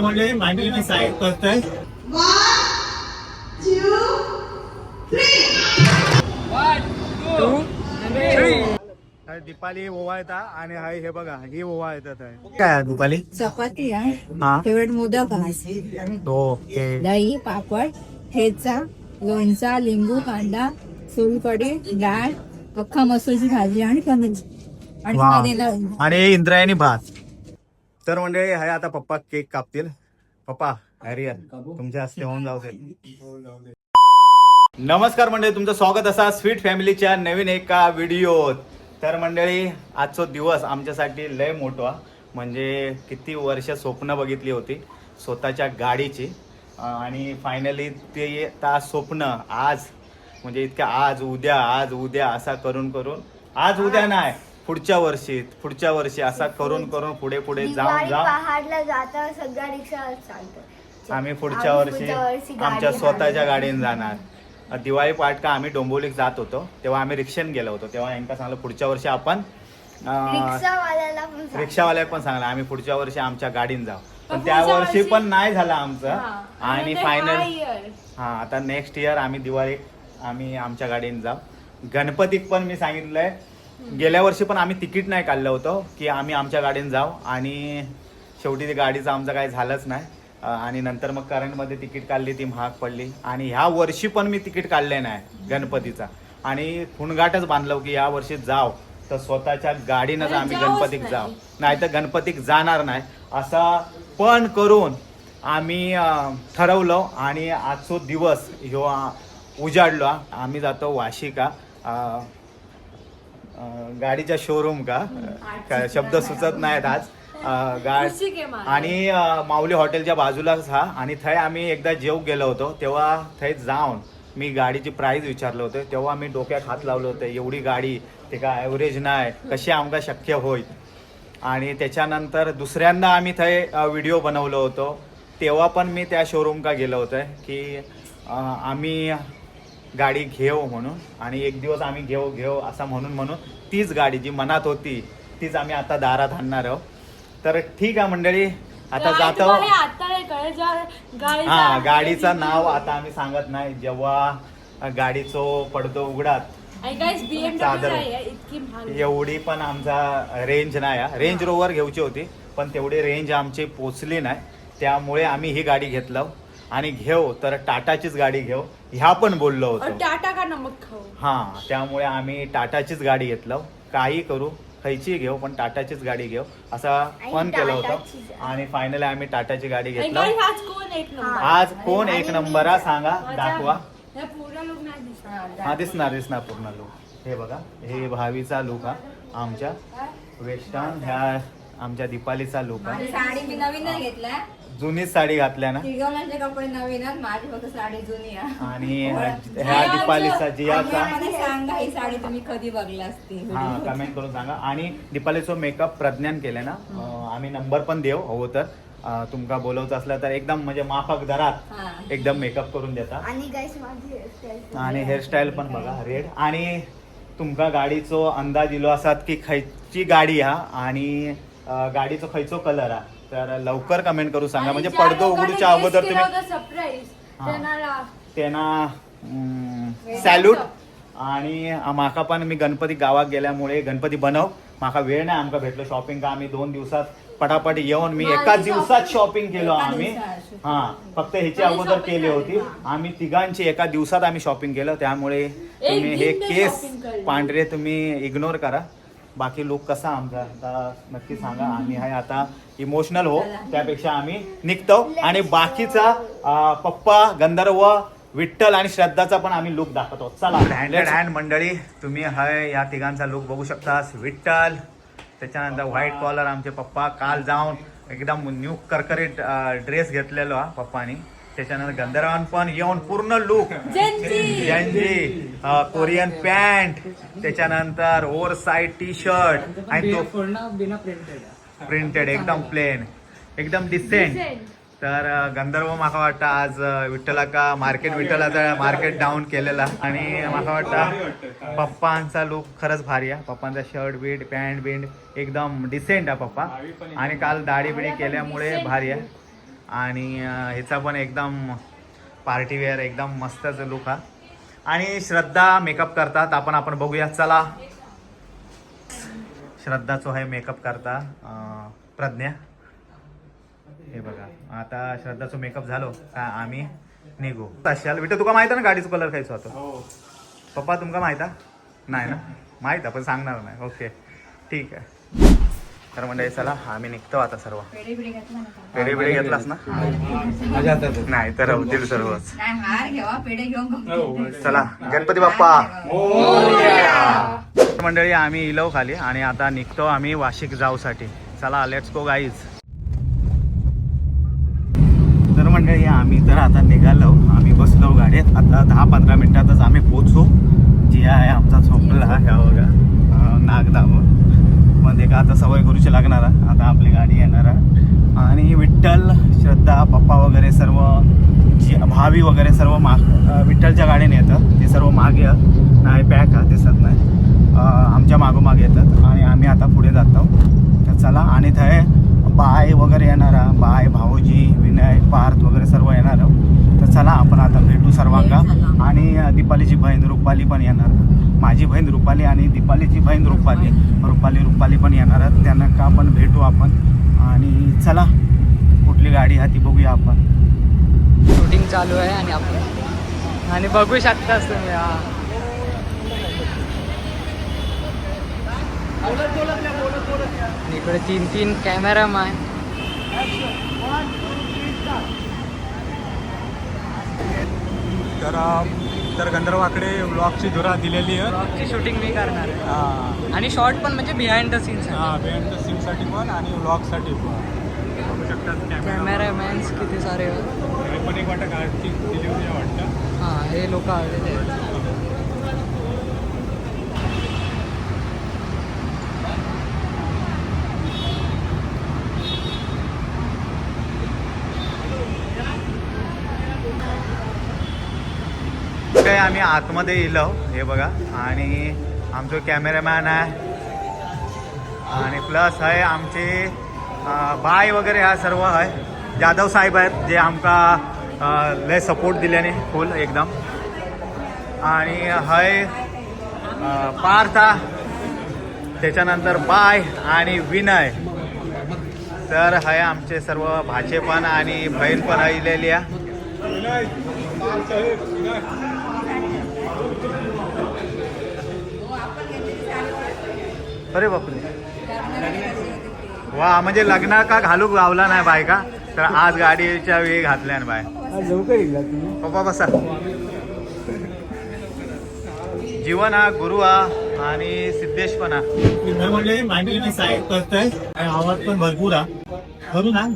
म्हणजे मांडवी साईड करतोय. 1 2 3 दीपाली ओवाळता आणि हाय हे बघा ही ओवाळतात आहे. काय आहे दीपाली? चपाती आहे, हा फेवरेट मोदक आहे, ओके. दही, पापड, ठेचा, लोणचा, लिंबू, कांदा, सोलकढी, डाळ, अख्खा मसूरची भाजी आणि पनीर आणि वा. खाण्याला आणि इंद्रायणी भात. तर म्हणजे हाय आता पप्पा केक कापतील. पप्पा हॅरियर तुमच्या हस्ते होऊन जाऊ दे. नमस्कार मंडळी, तुमचं स्वागत असा स्वीट फॅमिलीच्या नवीन एका व्हिडिओत. तर मंडळी आजचा दिवस आमच्यासाठी लय मोठा, म्हणजे किती वर्ष स्वप्न बघितली होती स्वतःच्या गाडीची आणि फायनली ते स्वप्न आज म्हणजे इतक्या आज उद्या असा करून आज उद्या नाही पुढच्या वर्षी असा करून पुढे जाऊन पहाडला जाता सगळ्या रिक्षा चालतात. आम्ही पुढच्या वर्षी आमच्या स्वतःच्या गाडीने जाणार. दिवाळी पाठ का आम्ही डोंबिवलीत जात होतो तेव्हा आम्ही रिक्षाने गेलो होतो, तेव्हा यांना सांगलं पुढच्या वर्षी आपण रिक्षावाल्याला पण सांगलं आम्ही पुढच्या वर्षी आमच्या गाडीने जाऊ. पण त्या वर्षी पण नाही झालं आमचं आणि फायनल आता नेक्स्ट इयर आम्ही दिवाळी आम्ही आमच्या गाडीने जाऊ. गणपतीत पण मी सांगितलंय, गेल्या वर्षी पण आम्ही तिकीट नाही काढलं होतं की आम्ही आमच्या गाडीने जाऊ आणि शेवटी ती गाडीचं आमचं काही झालंच नाही आणि नंतर मग करंटमध्ये तिकीट काढली, ती महाग पडली आणि ह्या वर्षी पण मी तिकीट काढलं नाही गणपतीचा आणि फुणगाटच बांधलो की या वर्षी जाव तर स्वतःच्या गाडीनंच आम्ही गणपतीत जाऊ, नाही तर गणपतीत जाणार नाही असा पण करून आम्ही ठरवलं आणि आजचा दिवस ह्यो उजाडलो. आम्ही जातो वाशिका गाडीच्या शोरूम का शब्द सुचत नाहीत आज आणि माऊली हॉटेलच्या बाजूलाच हा आणि थंय आम्ही एकदा जेव गेलो होतो तेव्हा थंय जाऊन मी गाडीची प्राइस विचारलं होतं तेव्हा मी डोक्यात हात लावलं होतं एवढी गाडी ते का ॲव्हरेज नाही कशी आमका शक्य होईल. आणि त्याच्यानंतर दुसऱ्यांदा आम्ही थंय व्हिडिओ बनवलं होतो तेव्हा पण मी त्या शोरूम का गेलो होतं की आम्ही गाडी घेऊ म्हणून आणि एक दिवस आम्ही घेऊ असं म्हणून तीच गाडी जी मनात होती तीच आम्ही आता दारात आणणार आहोत. तर ठीक आहे मंडळी आता जातो. हा गाडीचं नाव आता आम्ही सांगत नाही, जेव्हा गाडीचं पडदो उघडात एवढी पण आमचा रेंज नाही, रेंज रोवर घ्यायची होती पण तेवढी रेंज आमची पोचली नाही, त्यामुळे आम्ही ही गाडी घेतलं आणि घेऊ तर टाटाचीच गाडी घेऊ ह्या पण बोललो होतो. टाटा का नमक खाऊ. हा त्यामुळे आम्ही टाटाचीच गाडी घेतलं, काही करू खयची घेऊ पण टाटाचीच गाडी घेऊ असा पण केलं होतं आणि फायनली आम्ही टाटाची गाडी घेतलं. आज कोण एक नंबर सांगा दाखवा. हा दिसणार पूर्ण लुक. हे बघा हे भावीचा लुक हा आमच्या वेस्टर्न, ह्या आमच्या दीपालीचा लुक हा. साडी मी नवीनच घेतला, जुनीच साडी घातल्या ना, तिघांचे कपडे नवीन आहेत, माझी फक्त साडी जुनी आहे. आणि ह्या दीपालीचा जियाचा सांगा ही साडी तुम्ही कधी बघला असती हा कमेंट करून सांगा. आणि दीपालीचा मेकअप प्रज्ञान केले ना, आम्ही नंबर पण देऊ हवं तर तुमका बोलवचं असलं तर एकदम म्हणजे माफक दरात एकदम मेकअप करून देता आणि हेअरस्टाईल पण बघा रेड. आणि तुमका गाडीचो अंदाज दिलो असतात की खयची गाडी हा आणि गाडीचो खयचो कलर हा, तर लवकर कमेंट करू सांगा म्हणजे पडदो उघडूच्या अगोदर तुम्ही त्यांना सॅल्यूट. आणि माका पण मी गणपती गावात गेल्यामुळे गणपती बनव माका वेळ नाही आमका भेटलो शॉपिंग का आम्ही 2 दिवसात पटापट येऊन मी एकाच दिवसात शॉपिंग केलो आम्ही. हा फक्त ह्याची अगोदर केली होती आम्ही तिघांची एका दिवसात आम्ही शॉपिंग केलं, त्यामुळे तुम्ही हे केस पांढरे तुम्ही इग्नोर करा. बाकी लोक कसा आमचा आता नक्की सांगा. आम्ही आहे आता इमोशनल हो त्यापेक्षा आम्ही निघतो आणि बाकीचा पप्पा गंधर्व विठ्ठल आणि श्रद्धाचा पण आम्ही लुक दाखवतो. चला हँड मंडळी तुम्ही हाय या तिघांचा लुक बघू शकता. विठ्ठल, त्याच्यानंतर व्हाईट कॉलर आमचे पप्पा, काल जाऊन एकदम न्यू करकरीत ड्रेस घेतलेलो हा पप्पानी. त्याच्यानंतर गंधर्वान पण येऊन पूर्ण लुक जंजी कोरियन पॅन्ट, त्याच्यानंतर ओव्हर साईड टी शर्ट आणि तो पूर्ण प्रिंटेड एकदम प्लेन एकदम डिसेंट. तर गंधर्व माका वाटतं आज विठ्ठलाका विठ्ठलाचा मार्केट डाऊन केलेला आणि माका वाटतं पप्पांचा लुक खरंच भारी आहे. पप्पांचा शर्ट बीट पॅन्ट बीट एकदम डिसेंट आहे पप्पा आणि काल दाढी बिडी केल्यामुळे भारी आहे. आणि ह्याचा पण एकदम पार्टीवेअर एकदम मस्तच लुक हा. आणि श्रद्धा मेकअप करतात, आपण बघूया. चला, श्रद्धाचो आहे मेकअप करता प्रज्ञा. हे बघा, आता श्रद्धाचो मेकअप झालो का आम्ही निघू. अशाल बेटा, तुका माहिती ना गाडीचा कलर खायचो होतो? पप्पा तुमका माहिती नाही ना? माहिती पण सांगणार नाही. ओके ठीक आहे. तर म्हणजे चला आम्ही निघतो आता. सर्व पेढे बिडे घेतलास ना? नाही तर होतील सर्वच. चला, गणपती बाप्पा मंडळी. आम्ही इलव खाली आणि आता निघतो आम्ही वाशिक जाऊसाठी. चला लेट्स गो गाईज. तर मंडळी आम्ही तर आता निघालो. आम्ही बसलो गाडीत. आता 10-15 मिनिटातच आम्ही पोचू. जी आहे आमचा झोपला ह्या बघा नागदाम. पण ते का आता सवय करूची लागणार. आता आपली गाडी येणार आणि विठ्ठल, श्रद्धा, पप्पा वगैरे सर्व जी भावी वगैरे सर्व माग विठ्ठलच्या गाडीने येतं. ते सर्व मागे नाही पॅक हा दिसत नाही. आमच्या मागोमाग येतात आणि आम्ही आता पुढे जातो. तर चला. आणि थंय बाय वगैरे येणारा, बाय, भाऊजी, विनय, पार्थ वगैरे सर्व येणार. तर चला आपण आता भेटू सर्वांना. आणि दीपालीची बहीण रुपाली पण येणार. माझी बहीण रुपाली आणि दीपालीची बहीण रुपाली पण येणार. त्यांना का पण भेटू आपण. आणि चला कुठली गाडी आहे ती बघूया आपण. शूटिंग चालू आहे आणि आपण आणि बघू शकताच तुम्ही. इकडे 3 कॅमेरामॅन. तर गंधर्वाकडे व्लॉगची धुरा दिलेली आहे. ब्लॉगची शूटिंग मी करणार आहे आणि शॉर्ट पण म्हणजे behind the scenes. Behind the सीनसाठी पण आणि व्लॉगसाठी पण बघू शकतात. कॅमेरामॅन्स किती सारे पण एक वाटतं गाडीची डिलिव्हरी वाटतं. हां, हे लोक आलेले आहेत. काय आम्ही आतमध्ये येलो हे बघा. आणि आमचं कॅमेरामॅन आहे आणि प्लस आहे आमचे बाय वगैरे ह्या सर्व आहे. जाधव साहेब आहेत जे आमका लय सपोर्ट दिल्याने फुल एकदम. आणि आहे पार्थ, त्याच्यानंतर बाय आणि विनय. तर आहे आमचे सर्व भाचे पण आणि बहीण पण आलेली आहे. अरे बापरे वा, म्हणजे लग्न का घालू गावला नाही बायका. तर आज गाडीच्या वेळी घातल्या ना बाय. पप्पा बसा. जीवन हा, गुरु हा आणि सिद्धेश पण हा. म्हणजे मांडली साईड करतोय आणि आवाज पण भरपूर हा. करू ना.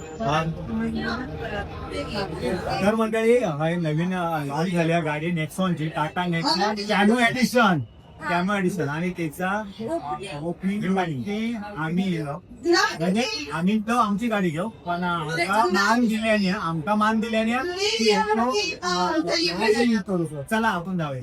तर मंडळी नवीन लॉन्च झाल्या गाडी नेक्सॉनची, टाटा नेक्सॉन कॅमो एडिशन. आणि त्याचा ओपनिंग आम्ही तो आमची गाडी घेऊ. पण आमका मान दिल्याने चला आपण जाऊया.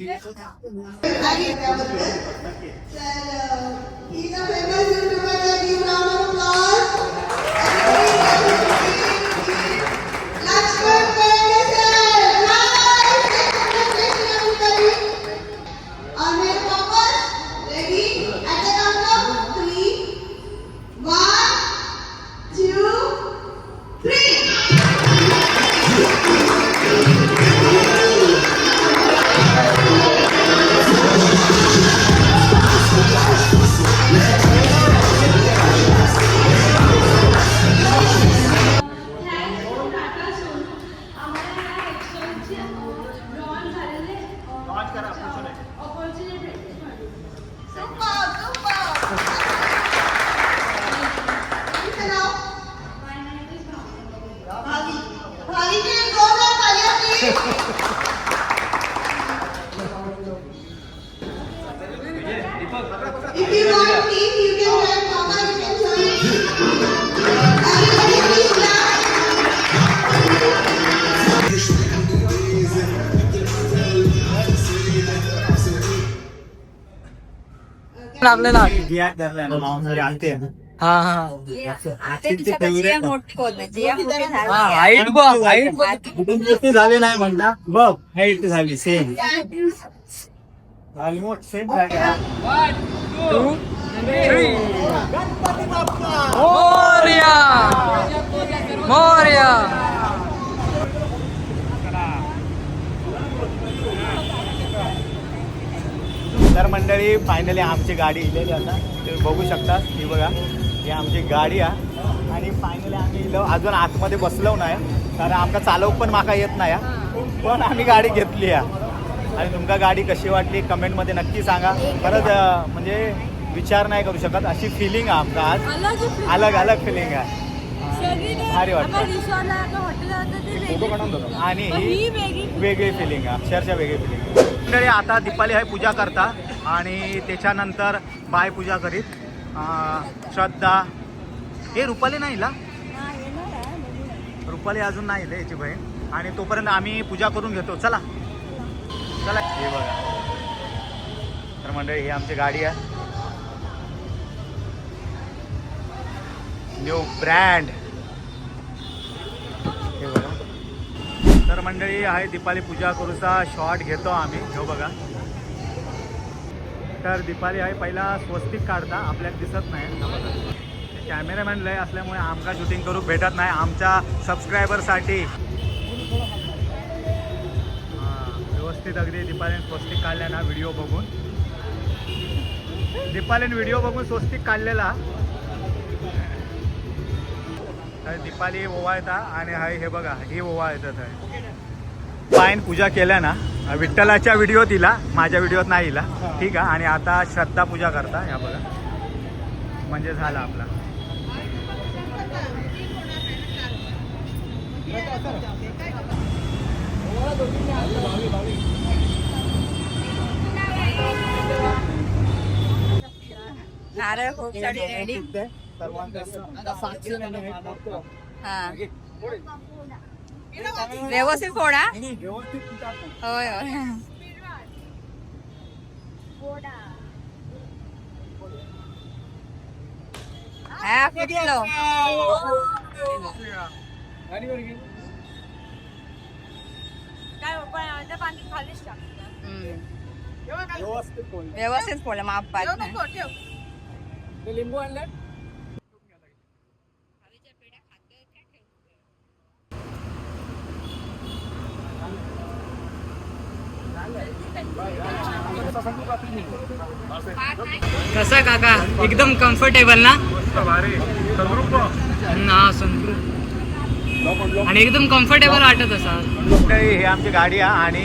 If you want team, you can join Papa, you can join. Everybody please clap. आपल्याला आणते हा हा हा हाईट बघ हाईट झाले नाही म्हणता बघ हाईट झाली same almost same Morya Morya. तर मंडळी फायनली आमची गाडी इलेली आता तुम्ही बघू शकता ही बघा ही आमची गाडी आहे आणि फायनली आम्ही इलो अजून आतमध्ये बसलो नाही कारण आमका चालवूक पण माका येत नाही पण आम्ही गाडी घेतली आहे आणि तुमका गाडी कशी वाटली कमेंटमध्ये नक्की सांगा. परत म्हणजे विचार नाही करू शकत अशी फिलिंग आहे आमका आज अलग अलग फिलिंग आहे भारी वाटतं आणि ही वेगळी फिलिंग आहे अक्षरशः वेगळी फिलिंग. मंडळी आता दीपाली आहे पूजा करता आणि त्याच्यानंतर बाय पूजा करीत श्रद्धा हे रुपाली नाही ला रुपाली अजून नाही इले याची बहीण आणि तोपर्यंत आम्ही पूजा करून घेतो. चला चला हे बघा तर मंडळी ही आमची गाडी आहे न्यू ब्रँड हे बघा. तर मंडळी आहे दीपाली पूजा करूचा शॉट घेतो आम्ही हे बघा. तर दीपाली आहे पहिला स्वस्तिक काढता आपल्याला दिसत नाही कॅमेरामॅन लय असल्यामुळे आमका शूटिंग करू भेटत नाही आमच्या सबस्क्रायबरसाठी. व्यवस्थित अगदी दीपालीने स्वस्तिक काढल्या ना व्हिडिओ बघून दीपालीने व्हिडिओ बघून स्वस्तिक काढलेला. तर दीपाली ओवाळता आणि हाय हे बघा ही ओवाळतात आहे पायन पूजा केल्या ना विठ्ठलाच्या व्हिडिओ दिला माझ्या व्हिडिओत नाही दिला ठीक आहे. आणि आता श्रद्धा पूजा करता ह्या बघा म्हणजे झाला आपला. नारळ खूप सारी रेडी व्यवस्थित फोडा होय होय हा कुठलं व्यवस्थित फोडा माप पाच लिंबू आणलं कसा काका एकदम कम्फर्टेबल ना हा सनरूफ आणि एकदम कम्फर्टेबल वाटत असा. ही आमची गाडी आहे आणि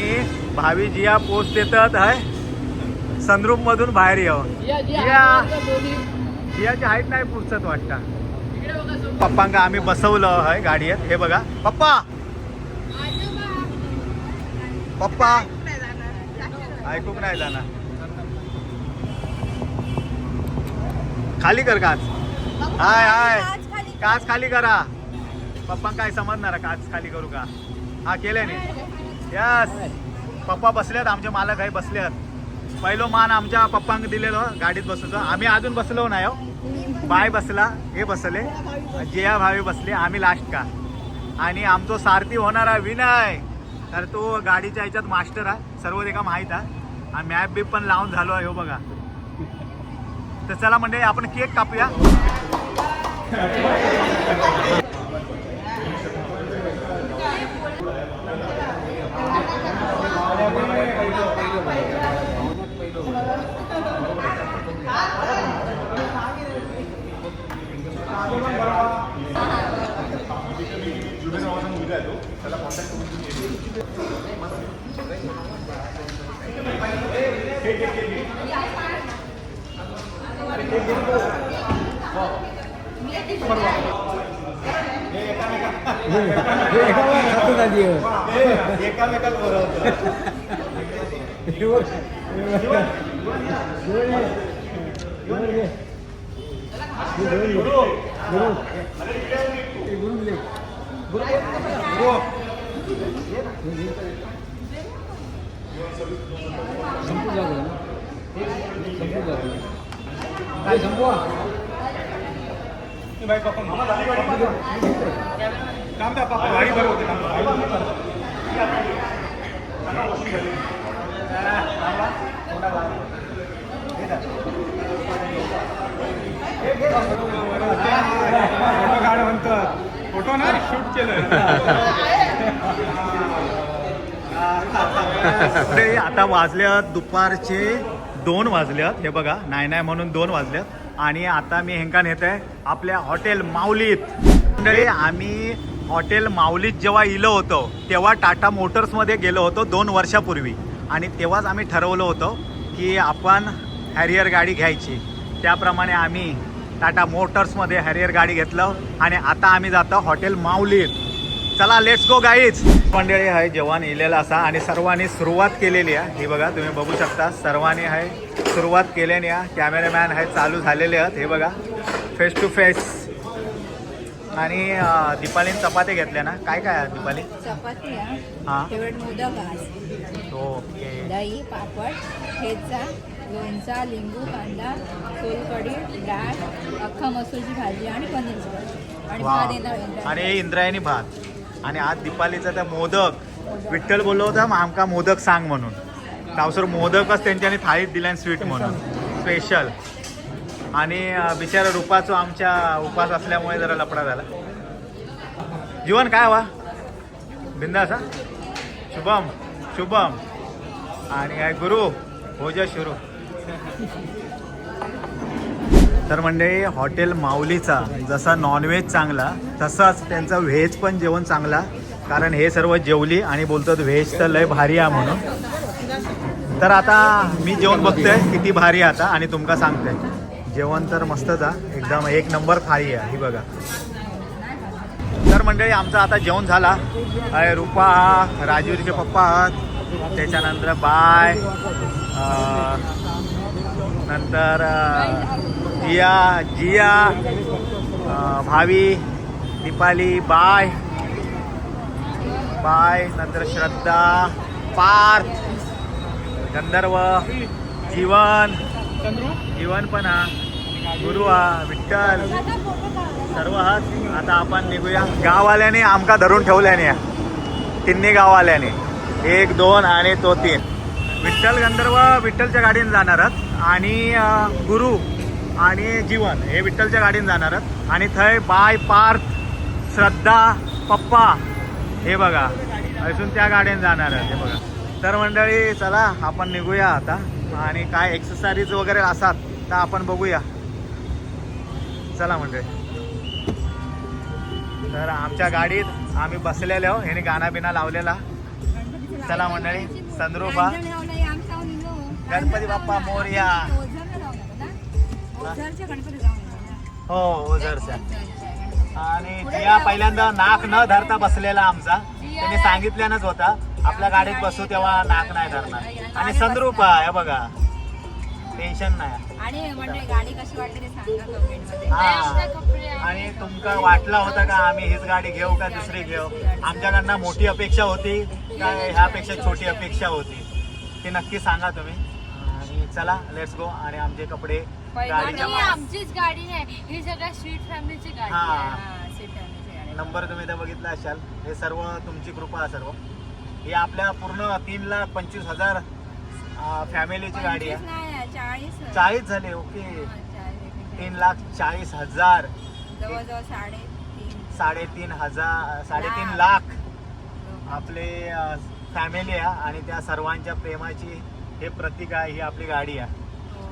भावी जिया पोस्ट देतात आहे सनरूफ मधून बाहेर यावं जियाची हाईट नाही पुसत वाटतं. पप्पांका आम्ही बसवलं आहे गाडीत हे बघा पप्पा पप्पा ऐकूक नाही जाणार खाली कर काच हाय हाय काच खाली करा पप्पा काय समजणार काच खाली करू का हा केले नाही यस पप्पा बसलेत आमचे मालक आहे बसलेत पहिलो मान आमच्या पप्पांक दिलेलो गाडीत बसूचं आम्ही अजून बसलो नाही हो बाय बसला हे बसले जिया भावी बसले आम्ही लास्ट का आणि आमचा सारथी होणारा विनय तर तो गाडीच्या ह्याच्यात मास्टर आहे सर्व ते का माहीत आहे आणि मॅप बी पण लावून झालो आहे हो बघा. तर चला म्हणजे आपण केक कापूया. एकामेकाला फोटो ना शूट केलं. आता वाजल्यात दुपारचे 2 वाजल्यात. हे बघा नाही म्हणून 2 वाजल्यात आणि आता मी हेंका नेत आहे आपल्या हॉटेल माऊलीत. मंडळी आम्ही हॉटेल माऊलीत जेव्हा इलो होतो तेव्हा टाटा मोटर्समध्ये गेलो होतो 2 वर्षापूर्वी आणि तेव्हाच आम्ही ठरवलं होतं की आपण हॅरियर गाडी घ्यायची. त्याप्रमाणे आम्ही टाटा मोटर्समध्ये हॅरियर गाडी घेतलं आणि आता आम्ही जातो हॉटेल माऊलीत. चला लेट्स गो गाईज. मंडळी आहे जेवण इलेलं असा आणि सर्वांनी सुरुवात केलेली आहे. हे बघा तुम्ही बघू शकता सर्वांनी आहे सुरुवात केल्याने. कॅमेरामॅन आहे चालू झालेले आहेत. हे बघा फेस टू फेस. आणि दीपालीने चपाती घेतल्या ना. काय काय आहे दीपाली? चपाती हां फेवरेट मोदक आज, ओके. दही, पापड, ठेचा, लोणचा, लिंबू, कांदा, सोलकढी, डाळ, अख्खा मसूरची भाजी आणि पनीरची भाजी आणि वा. भात येणार. आणि इंद्रायणी भात. आणि आज दीपालीचा त्या मोदक विठ्ठल बोललो होता मग आमका मोदक सांग म्हणून. तावसर मोदकच त्यांच्यानी थाळीत दिल्या स्वीट म्हणून स्पेशल. आणि बिचारा रूपाचो आमच्या उपास असल्यामुळे जरा लपडा झाला. जीवन काय वा बिंदास हा. शुभम शुभम आणि काय गुरु हो जा सुरू. तर मंडळी हॉटेल माऊलीचा जसा नॉनव्हेज चांगला तसाच त्यांचा व्हेज पण जेवण चांगला. कारण हे सर्व जेवली आणि बोलतात व्हेज तर लय भारी आहे म्हणून. तर आता मी जेवण बघतोय किती भारी आहे आता आणि तुमका सांगतोय. जेवण तर मस्तच आहे एकदम 1 नंबर थाळी आहे ही बघा. तर मंडळी आमचं आता जेवण झाला. रूपा हा राजवीरचे पप्पा आहात. त्याच्यानंतर बाय नंतर जिया भावी दीपाली बाय नंतर श्रद्धा पार्थ गंधर्व जीवन पण हा गुरु हा विठ्ठल सर्व आहात. आता आपण निघूया. गाववाल्याने आमका धरून ठेवल्याने तिन्ही गाववाल्याने 1 2 आणि तो 3. विठ्ठल गंधर्व विठ्ठलच्या गाडीने जाणार आहात आणि गुरु आणि जीवन हे विठ्ठलच्या गाडीने जाणार आहात. आणि थंय बाय पार्थ श्रद्धा पप्पा हे बघा अजून त्या गाडीने जाणार आहेत. हे बघा. तर मंडळी चला आपण निघूया आता. आणि काय एक्सरसाइज वगैरे असतात तर आपण बघूया. चला मंडळी. तर आमच्या गाडीत आम्ही बसलेलो ह्याने गाणा बिना लावलेला. चला मंडळी संद्रूपा गणपती बाप्पा मोरया. हो ओझरच्या. आणि जिया पहिल्यांदा नाक न धरता बसलेला आमचा. त्याने सांगितल्यानंच होता आपल्या गाडीत बसू तेव्हा नाक नाही धरणार. आणि संद्रूपा हे बघा टेन्शन नाही. आणि म्हणजे गाडी कशी वाटली ते सांगा कमेंटमध्ये. हा आणि तुमका वाटला होता का आम्ही हीच गाडी घेऊ का दुसरी घेऊ. आमच्याकडनं मोठी अपेक्षा होती का ह्यापेक्षा छोटी अपेक्षा होती ते नक्की सांगा तुम्ही. आणि चला लेट्स गो. आणि आमचे कपडे आमचीच गाडी नाही ही सगळ्या स्वीट फॅमिलीची गाडी आहे. स्वीट फॅमिलीची गाडी. नंबर तुम्ही तर बघितला असाल. हे सर्व तुमची कृपा आहे सर्व. ही आपल्या पूर्ण 3,25,000 फॅमिलीची गाडी आहे. 40 झाले ओके. 3,40,000 जवळजवळ 3.5 लाख आपले फॅमिली आहे. आणि त्या सर्वांच्या प्रेमाची हे प्रतीक आहे ही आपली गाडी आहे.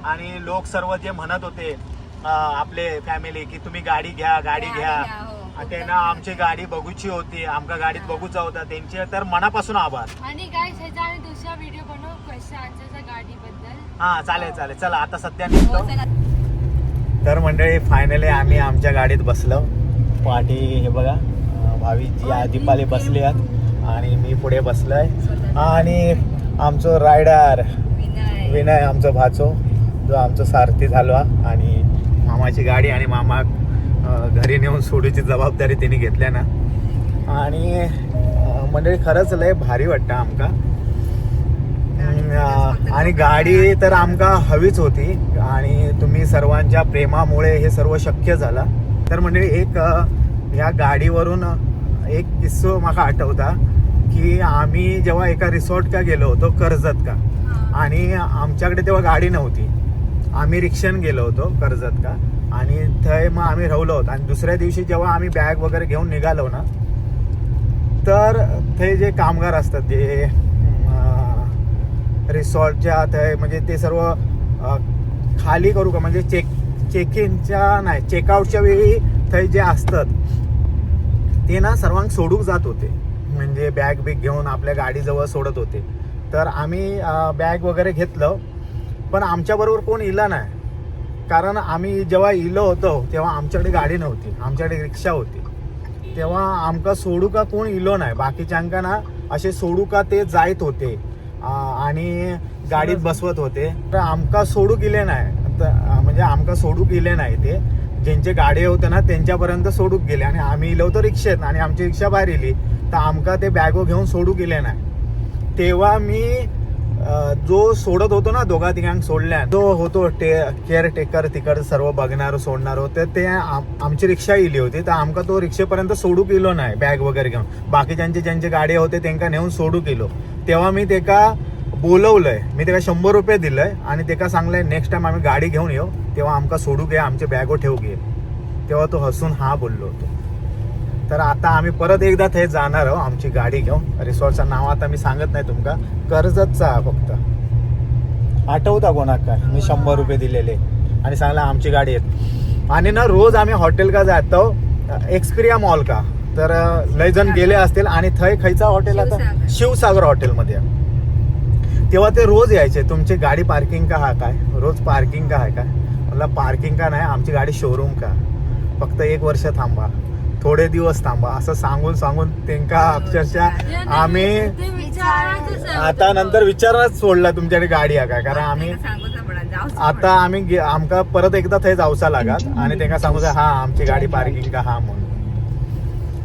आणि लोक सर्व जे म्हणत होते आपले फॅमिली की तुम्ही गाडी घ्या त्यांना आमची गाडी बघूची होती आमका गाडीत बघूचा होता त्यांचे तर मनापासून आभार. आणि गाईस ह्याचा आम्ही दुसरा व्हिडिओ बनवू क्वेश्चन आन्सरचा गाडीबद्दल. हा चालेल चला आता सध्या निघतो. तर मंडळी फायनली आम्ही आमच्या गाडीत बसलो. पाठी हे बघा भावीची दीपाली बसली आहेत आणि मी पुढे बसलोय. आणि आमचं रायडर विनय आमचं भाचो जो आमचं सारथी झालो. आणि मामाची गाडी आणि मामा घरी नेऊन सोडूची जबाबदारी त्यांनी घेतल्या ना. आणि मंडळी खरंच लय भारी वाटतं आमका. आणि गाडी तर आमका हवीच होती आणि तुम्ही सर्वांच्या प्रेमामुळे हे सर्व शक्य झालं. तर म्हणजे एक या गाडीवरून एक किस्सो मला आठवता की आम्ही जेव्हा एका रिसॉर्ट का गेलो होतो कर्जत का, आणि आमच्याकडे तेव्हा गाडी नव्हती, आम्ही रिक्षाने गेलो होतो कर्जत का, आणि थंय मग आम्ही राहिलो होतो. आणि दुसऱ्या दिवशी जेव्हा आम्ही बॅग वगैरे घेऊन निघालो ना, तर ते जे कामगार असतात जे रिसॉर्टच्या थंय म्हणजे ते सर्व खाली करू का म्हणजे चेक इनच्या नाही चेकआउटच्या वेळी थंय जे असतात ते ना सर्वांक सोडूक जात होते, म्हणजे बॅग बिग घेऊन आपल्या गाडीजवळ सोडत होते. तर आम्ही बॅग वगैरे घेतलं, पण आमच्याबरोबर कोण इला नाही, कारण आम्ही जेव्हा इलो होतो तेव्हा आमच्याकडे गाडी नव्हती, आमच्याकडे रिक्षा होती. तेव्हा आमका सोडू का कोण इलो नाही, बाकीच्यांका ना असे सोडू का ते जायत होते आणि गाडीत बसवत होते. तर आमका सोडू गेले नाही, म्हणजे आमका सोडू गेले नाही, ते ज्यांचे गाडी होते ना त्यांच्यापर्यंत सोडूक गेले, आणि आम्ही इलो होतो रिक्षेत आणि आमची रिक्षा बाहेर इली, तर आमका ते बॅगो घेऊन सोडू गेले नाही. तेव्हा मी जो सोडत होतो ना दोघा तिघांक सोडल्या, जो होतो केअरटेकर तिकड सर्व बघणार सोडणार होते, ते आमची रिक्षा इली होती, तर आमका तो रिक्षेपर्यंत सोडू गेलो नाही बॅग वगैरे घेऊन. बाकी ज्यांचे गाडी होते त्यांना नेऊन सोडू गेलो. तेव्हा मी त्याका बोलवलंय, मी त्याला 100 रुपये दिलंय आणि त्याला सांगलंय नेक्स्ट टाइम आम्ही गाडी घेऊन येऊ तेव्हा आमका सोडू घे, आमचे बॅगो ठेवू घे. तेव्हा तो हसून हा बोललो होतो. तर आता आम्ही परत एकदा ते जाणार आहोत आमची गाडी घेऊन. रिसॉर्टचं नाव आता मी सांगत नाही तुमका, कर्जतचा फक्त आठवता कोणाक काय, मी 100 रुपये दिलेले आणि सांगला आमची गाडी आहेत. आणि ना रोज आम्ही हॉटेल का जातो, एक्सपिरिया मॉल का, तर लय जण गेले असतील, आणि थंय खयचा हॉटेल आता शिवसागर हॉटेलमध्ये. तेव्हा ते रोज यायचे, तुमची गाडी पार्किंग का हा काय, रोज पार्किंग का आहे काय, मला पार्किंग का नाही, आमची गाडी शोरूम का, फक्त 1 वर्ष थांबा, थोडे दिवस थांबा, असं सांगून त्यांना अक्षरशः आम्ही आता नंतर विचारच सोडला तुमच्याकडे गाडी आहे काय, कारण आम्ही आता आमका परत एकदा थंय जाऊचा लागत आणि त्यांना सांगूचा हा आमची गाडी पार्किंग का हा म्हणून.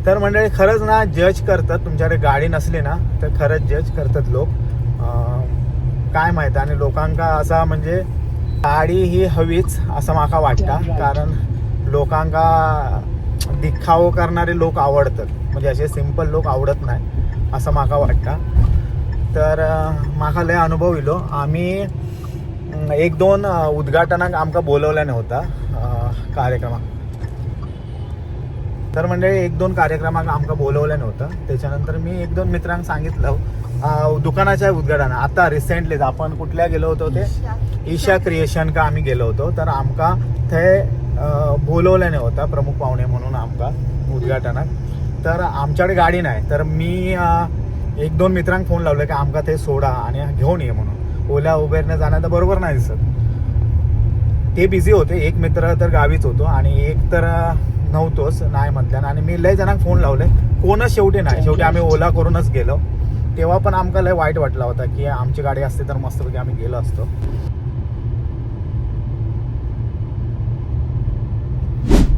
तर मंडळी खरंच ना जज करतात, तुमच्याकडे गाडी नसली ना तर खरंच जज करतात लोक, काय माहिती. आणि लोकांका असा म्हणजे गाडी ही हवीच असं माका वाटतं, कारण लोकांका दिखाव करणारे लोक आवडतात, म्हणजे असे सिंपल लोक आवडत नाही असं माका वाटतं. तर माका लय अनुभव इलो. आम्ही 1-2 उद्घाटनाक आमका बोलवल्या नव्हता कार्यक्रमात, तर म्हणजे 1-2 कार्यक्रमाक आमका बोलवलं नव्हतं. त्याच्यानंतर मी 1-2 मित्रांना सांगितलं दुकानाच्या उद्घाटन. आता रिसेंटलीच आपण कुठल्या गेलो होतो ते ईशा क्रिएशन का आम्ही गेलो होतो, तर आमका ते बोलवलं नव्हता प्रमुख पाहुणे म्हणून आमका उद्घाटनाक. तर आमच्याकडे गाडी नाही, तर मी 1-2 मित्रांना फोन लावले की आमका ते सोडा आणि घेऊन ये म्हणून. ओला उबेरने जाणं तर बरोबर नाही दिसत, ते बिझी होते. एक मित्र तर गावीच होतो आणि एक तर नव्हतोच नाही म्हटल्यानं, आणि मी लय जणांना फोन लावले, कोणच शेवटी नाही. शेवटी आम्ही ओला करूनच गेलो. तेव्हा पण आमका लय वाईट वाटला होता की आमची गाडी असते तर मस्तपैकी आम्ही गेलो असतो.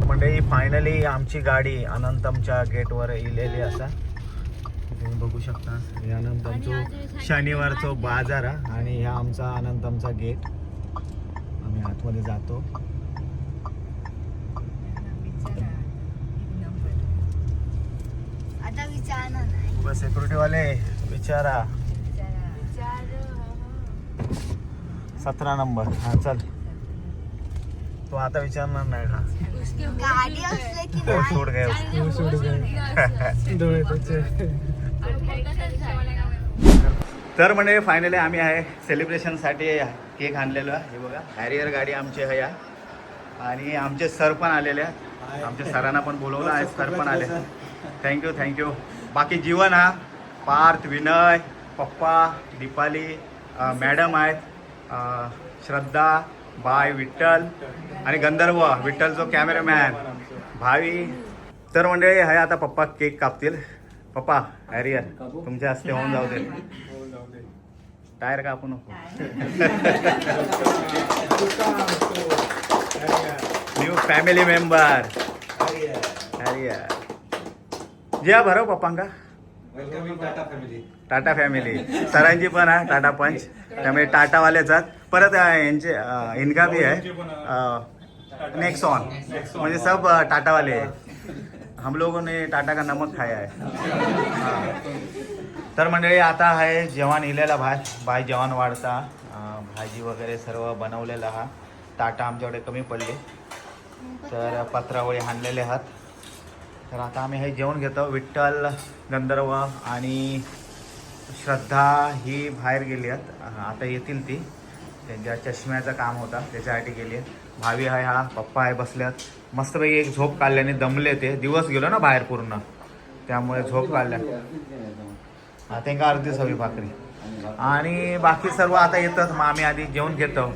म्हणजे फायनली आमची गाडी अनंतमच्या गेटवर इलेली असा तुम्ही बघू शकता. हे अनंतमचो शनिवारचो बाजार आणि ह्या आमचा अनंतमचा गेट. आम्ही आतमध्ये जातो. आता विचारणार सिक्युरिटी वाले विचारा 17 नंबर. हा चल, तो आता विचारणार नाही का गाडी असले की सोड तर म्हणजे फायनली आम्ही आहे सेलिब्रेशनसाठी केक आणलेलो आहे. हे बघा हॅरियर गाडी आमची आहे या, आणि आमचे सर पण आलेले आहेत. आमच्या सरांना पण बोलवलं आहे, सर पण आले. थँक्यू. बाकी जीवन हा पार्थ, विनय, पप्पा, दीपाली, मॅडम आहेत, श्रद्धा, बाय, विठ्ठल आणि गंधर्व विठ्ठलचो कॅमेरामॅन भावी. तर म्हणजे हे आता पप्पा केक कापतील. पप्पा हॅरियर तुमच्या हस्ते होऊन जाऊ दे. टायर कापू नको. New family member Harrier. जे भरव पप्पांका टाटा फॅमिली. सरांची पण आहे टाटा पंच, त्यामुळे टाटावालेच आहेत. परत यांचे इनका बी आहे नेक्सॉन म्हणजे सब टाटा वाले है. हम लोगों ने टाटा का नमक खाया है. तर मंडळी आता आहे जेवण इलेला भाई जेवण वाढता भाजी वगैरे सर्व बनवलेलं हा. ताटा आमच्याकडे कमी पडले तर पत्रावळी हाणलेले आहात. तर आता आम्ही हे जेवण घेतो. विठ्ठल, गंधर्व आणि श्रद्धा ही बाहेर गेली आहेत. आता येतील ती. त्यांच्या चष्म्याचं काम होता त्याच्यासाठी गेली आहे. भावी आहे, हा पप्पा आहे बसल्यात. मस्तपैकी एक झोप काढल्याने दमले ते. दिवस गेलो ना बाहेर पूर्ण त्यामुळे झोप काढल्या. त्यांना अर्धी सवी भाकरी आणि बाकी सर्व आता येतात. मग आम्ही आधी जेवण घेतो.